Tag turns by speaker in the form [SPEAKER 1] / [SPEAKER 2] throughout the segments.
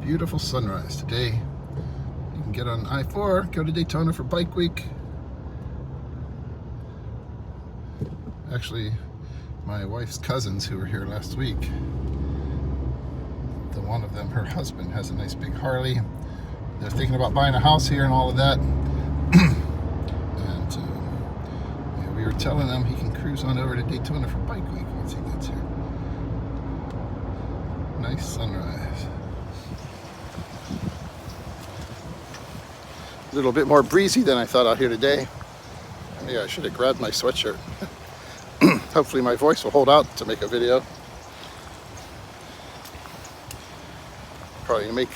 [SPEAKER 1] Beautiful sunrise today. You can get on I-4, go to Daytona for Bike Week. Actually, my wife's cousins who were here last week, the one of them, her husband, has a nice big Harley. They're thinking about buying a house here and all of that. And yeah, we were telling them he can cruise on over to Daytona for Bike Week once he gets here. Nice sunrise. A little bit more breezy than I thought out here today. Maybe I should have grabbed my sweatshirt. Hopefully my voice will hold out to make a video. Probably make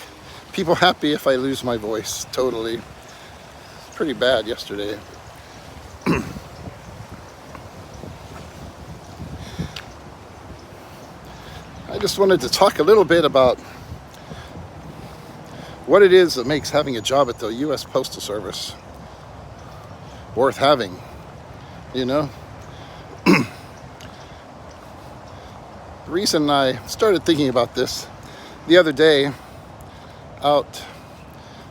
[SPEAKER 1] people happy if I lose my voice totally. It's pretty bad yesterday. I just wanted to talk a little bit about what it is that makes having a job at the US Postal Service worth having, you know? The reason I started thinking about this the other day, out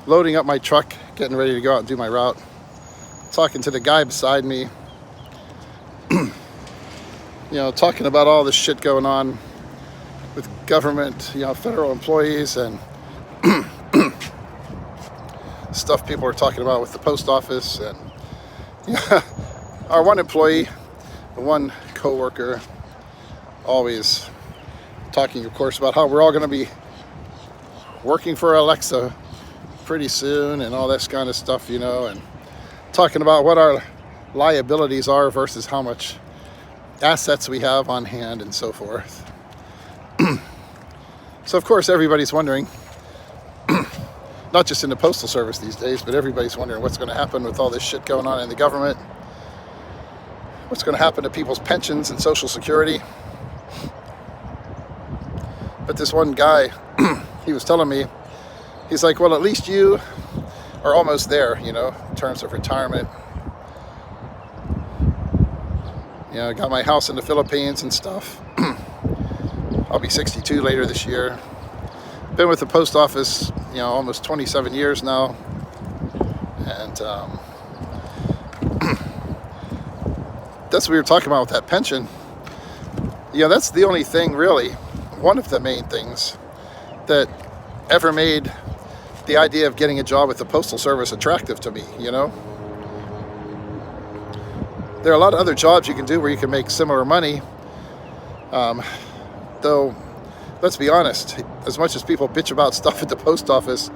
[SPEAKER 1] loading up my truck, getting ready to go out and do my route, talking to the guy beside me, you know, talking about all this shit going on with government, you know, federal employees and stuff people are talking about with the post office. And yeah, our one employee, the one co-worker, always talking, of course, about how we're all going to be working for Alexa pretty soon and all this kind of stuff, you know, and talking about what our liabilities are versus how much assets we have on hand and so forth. So of course everybody's wondering, not just in the Postal Service these days, but everybody's wondering what's going to happen with all this shit going on in the government. What's going to happen to people's pensions and Social Security. But this one guy, he was telling me, he's like, well, at least you are almost there, you know, in terms of retirement. You know, I got my house in the Philippines and stuff. I'll be 62 later this year. Been with the post office, you know, almost 27 years now. And that's what we were talking about with that pension. You know, that's the only thing really, one of the main things that ever made the idea of getting a job with the Postal Service attractive to me, you know? There are a lot of other jobs you can do where you can make similar money. Though, let's be honest, as much as people bitch about stuff at the post office,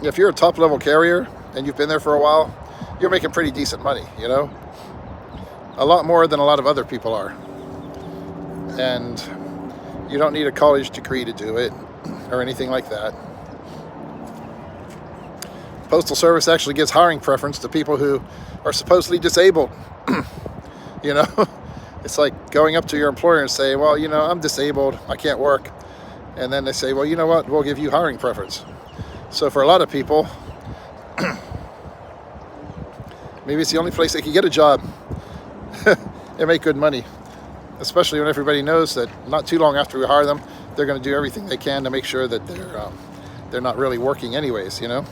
[SPEAKER 1] if you're a top level carrier and you've been there for a while, you're making pretty decent money, you know? A lot more than a lot of other people are. And you don't need a college degree to do it or anything like that. Postal Service actually gives hiring preference to people who are supposedly disabled. You know, it's like going up to your employer and say, well, you know, I'm disabled, I can't work. And then they say, well, you know what, we'll give you hiring preference. So for a lot of people, maybe it's the only place they can get a job and make good money. Especially when everybody knows that not too long after we hire them, they're going to do everything they can to make sure that they're not really working anyways, you know.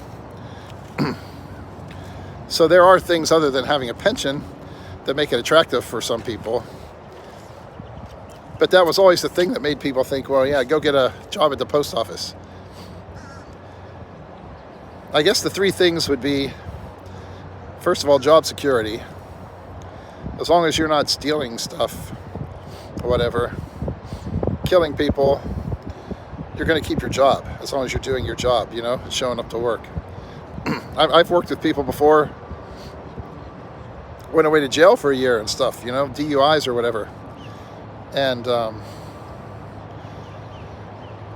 [SPEAKER 1] So there are things other than having a pension that make it attractive for some people. But that was always the thing that made people think, well, yeah, go get a job at the post office. I guess the three things would be, first of all, job security. As long as you're not stealing stuff or whatever, killing people, you're going to keep your job as long as you're doing your job, you know, showing up to work. I've worked with people before, went away to jail for a year and stuff, you know, DUIs or whatever. And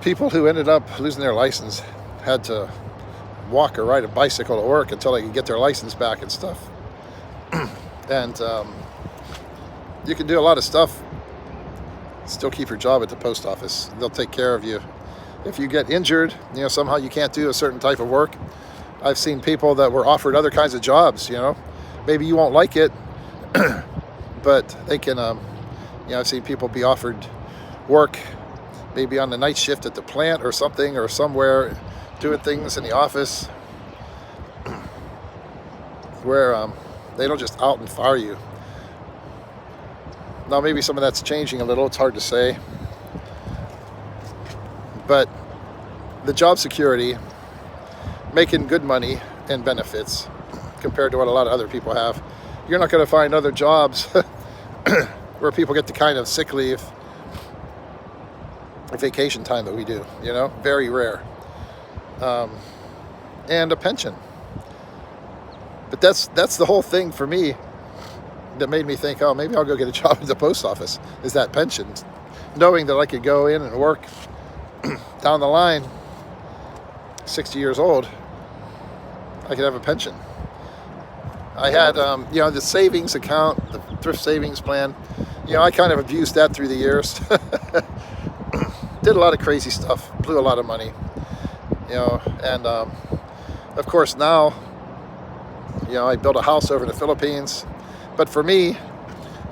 [SPEAKER 1] people who ended up losing their license had to walk or ride a bicycle to work until they could get their license back and stuff. And you can do a lot of stuff, still keep your job at the post office. They'll take care of you. If you get injured, you know, somehow you can't do a certain type of work. I've seen people that were offered other kinds of jobs, you know. Maybe you won't like it, but they can, you know, I've seen people be offered work maybe on the night shift at the plant or something, or somewhere doing things in the office where they don't just out and fire you. Now maybe some of that's changing a little, it's hard to say. But the job security, making good money and benefits compared to what a lot of other people have, you're not going to find other jobs where people get the kind of sick leave and vacation time that we do, you know, very rare. And a pension. But that's the whole thing for me that made me think, oh, maybe I'll go get a job at the post office, is that pension. Knowing that I could go in and work down the line, 60 years old, I could have a pension. I had, you know, the savings account, the thrift savings plan. You know, I kind of abused that through the years. Did a lot of crazy stuff, blew a lot of money, you know, and of course now, you know, I built a house over in the Philippines, but for me,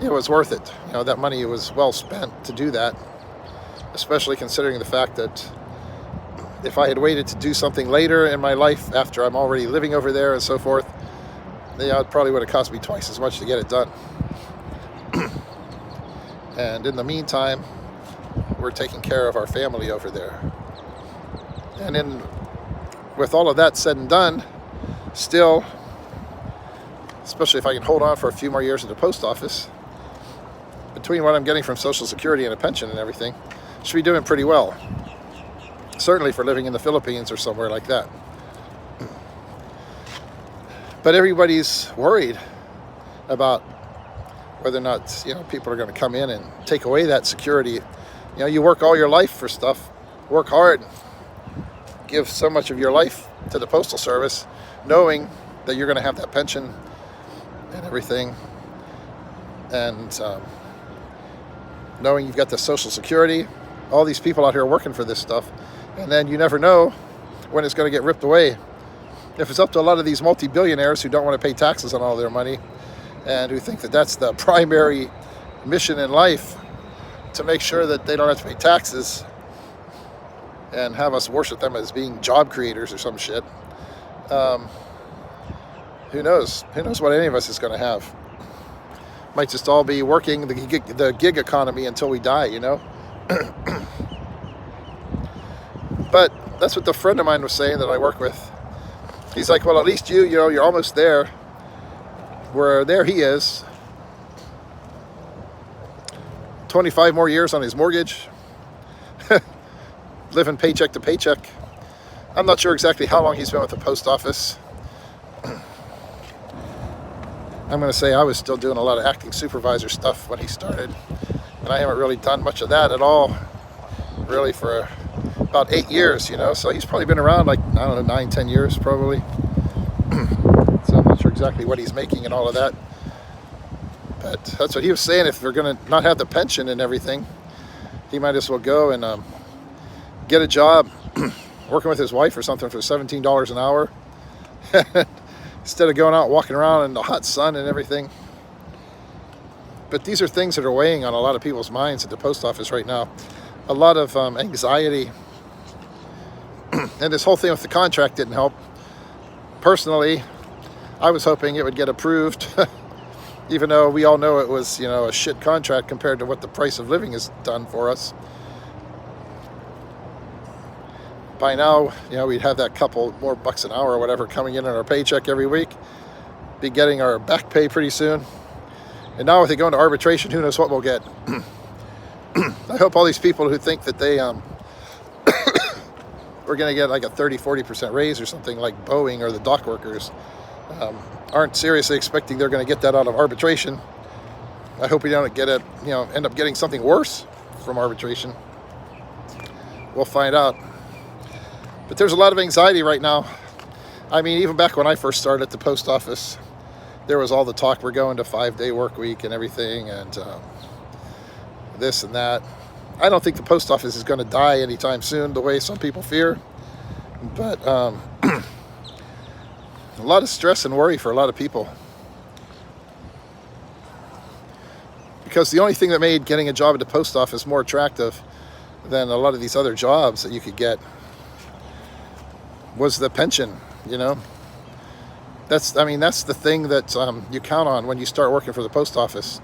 [SPEAKER 1] it was worth it. You know, that money was well spent to do that, especially considering the fact that if I had waited to do something later in my life after I'm already living over there and so forth, you know, it probably would have cost me twice as much to get it done. And in the meantime, we're taking care of our family over there. And with all of that said and done, still, especially if I can hold on for a few more years at the post office, between what I'm getting from Social Security and a pension and everything, should be doing pretty well. Certainly for living in the Philippines or somewhere like that. But everybody's worried about whether or not, you know, people are going to come in and take away that security. You know, you work all your life for stuff, work hard, give so much of your life to the Postal Service, knowing that you're going to have that pension and everything, and knowing you've got the Social Security, all these people out here working for this stuff, and then you never know when it's going to get ripped away. If it's up to a lot of these multi-billionaires who don't want to pay taxes on all their money and who think that that's the primary mission in life, to make sure that they don't have to pay taxes and have us worship them as being job creators or some shit, who knows? Who knows what any of us is going to have? Might just all be working the gig economy until we die, you know? But that's what the friend of mine was saying that I work with. He's like, well, at least you know, you're almost there. Where there he is. 25 more years on his mortgage. Living paycheck to paycheck. I'm not sure exactly how long he's been with the post office. I'm going to say I was still doing a lot of acting supervisor stuff when he started. And I haven't really done much of that at all, really, for about 8 years, you know. So he's probably been around like, I don't know, 9-10 years probably. So I'm not sure exactly what he's making and all of that. But that's what he was saying. If they're going to not have the pension and everything, he might as well go and get a job working with his wife or something for $17 an hour. Instead of going out walking around in the hot sun and everything. But these are things that are weighing on a lot of people's minds at the post office right now. A lot of anxiety. And this whole thing with the contract didn't help. Personally, I was hoping it would get approved, even though we all know it was, you know, a shit contract compared to what the price of living has done for us. By now, you know, we'd have that couple more bucks an hour or whatever coming in on our paycheck every week. Be getting our back pay pretty soon. And now with it going to arbitration, who knows what we'll get. I hope all these people who think that they we're going to get like a 30-40% raise or something like Boeing or the dock workers aren't seriously expecting they're going to get that out of arbitration. I hope we don't get it, you know, end up getting something worse from arbitration. We'll find out. But there's a lot of anxiety right now. I mean, even back when I first started at the post office, there was all the talk, we're going to 5-day work week and everything, and this and that. I don't think the post office is going to die anytime soon, the way some people fear. But a lot of stress and worry for a lot of people. Because the only thing that made getting a job at the post office more attractive than a lot of these other jobs that you could get was the pension, you know. That's the thing that you count on when you start working for the post office.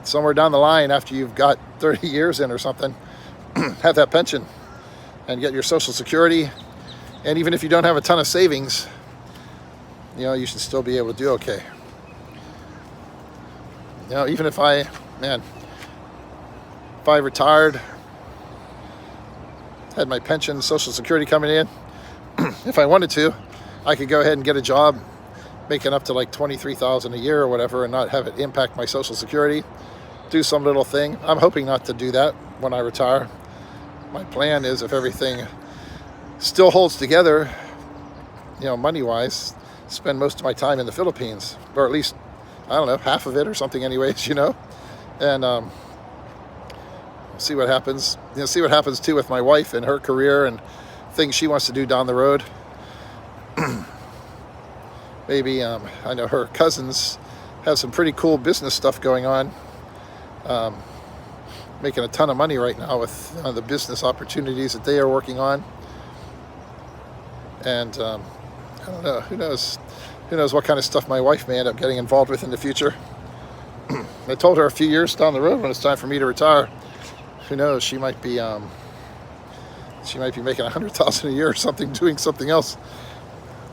[SPEAKER 1] Somewhere down the line, after you've got 30 years in or something, have that pension and get your Social Security. And even if you don't have a ton of savings, you know, you should still be able to do okay. You know, even if I retired, had my pension, Social Security coming in, if I wanted to, I could go ahead and get a job making up to like $23,000 a year or whatever and not have it impact my Social Security. Do some little thing. I'm hoping not to do that when I retire. My plan is, if everything still holds together, you know, money-wise, spend most of my time in the Philippines, or at least, I don't know, half of it or something anyways, you know, and see what happens. You know, see what happens too with my wife and her career and things she wants to do down the road. Maybe, I know her cousins have some pretty cool business stuff going on, making a ton of money right now with the business opportunities that they are working on. And I don't know, who knows what kind of stuff my wife may end up getting involved with in the future. I told her a few years down the road, when it's time for me to retire, who knows, she might be making $100,000 a year or something, doing something else,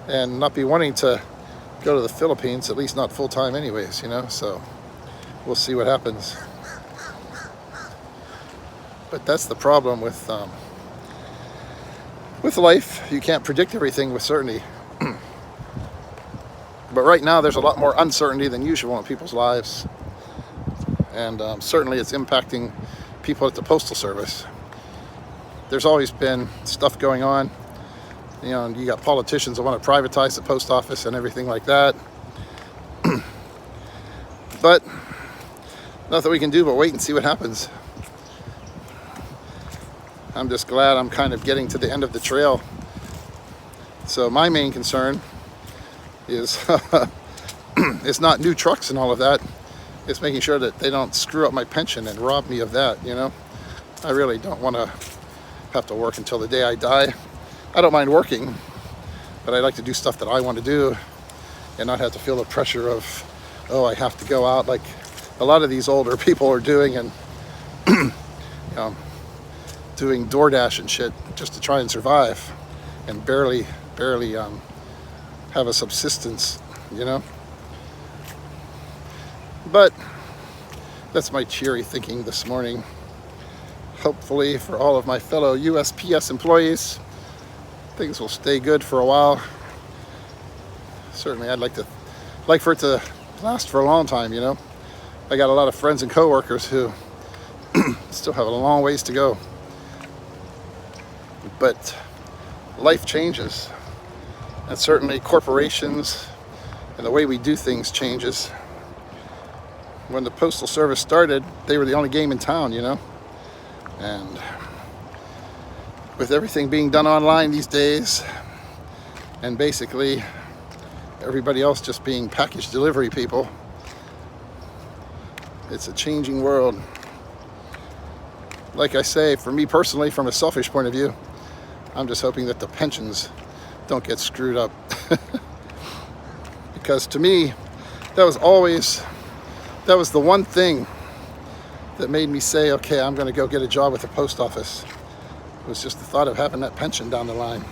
[SPEAKER 1] and not be wanting to go to the Philippines, at least not full-time anyways, you know. So we'll see what happens. But that's the problem with life. You can't predict everything with certainty. But right now there's a lot more uncertainty than usual in people's lives, and certainly it's impacting people at the Postal Service. There's always been stuff going on, you know, and you got politicians that want to privatize the post office and everything like that. But nothing we can do but wait and see what happens. I'm just glad I'm kind of getting to the end of the trail. So my main concern is it's not new trucks and all of that. It's making sure that they don't screw up my pension and rob me of that, you know. I really don't want to have to work until the day I die. I don't mind working, but I like to do stuff that I want to do and not have to feel the pressure of, oh, I have to go out like a lot of these older people are doing, and you know, doing DoorDash and shit just to try and survive and barely have a subsistence, you know. But that's my cheery thinking this morning. Hopefully for all of my fellow USPS employees, things will stay good for a while. Certainly I'd like for it to last for a long time, you know. I got a lot of friends and coworkers who still have a long ways to go. But life changes, and certainly corporations and the way we do things changes. When the Postal Service started, they were the only game in town, you know. And with everything being done online these days, and basically everybody else just being package delivery people, it's a changing world. Like I say, for me personally, from a selfish point of view, I'm just hoping that the pensions don't get screwed up. Because to me, that was the one thing that made me say, okay, I'm going to go get a job with the post office. It was just the thought of having that pension down the line.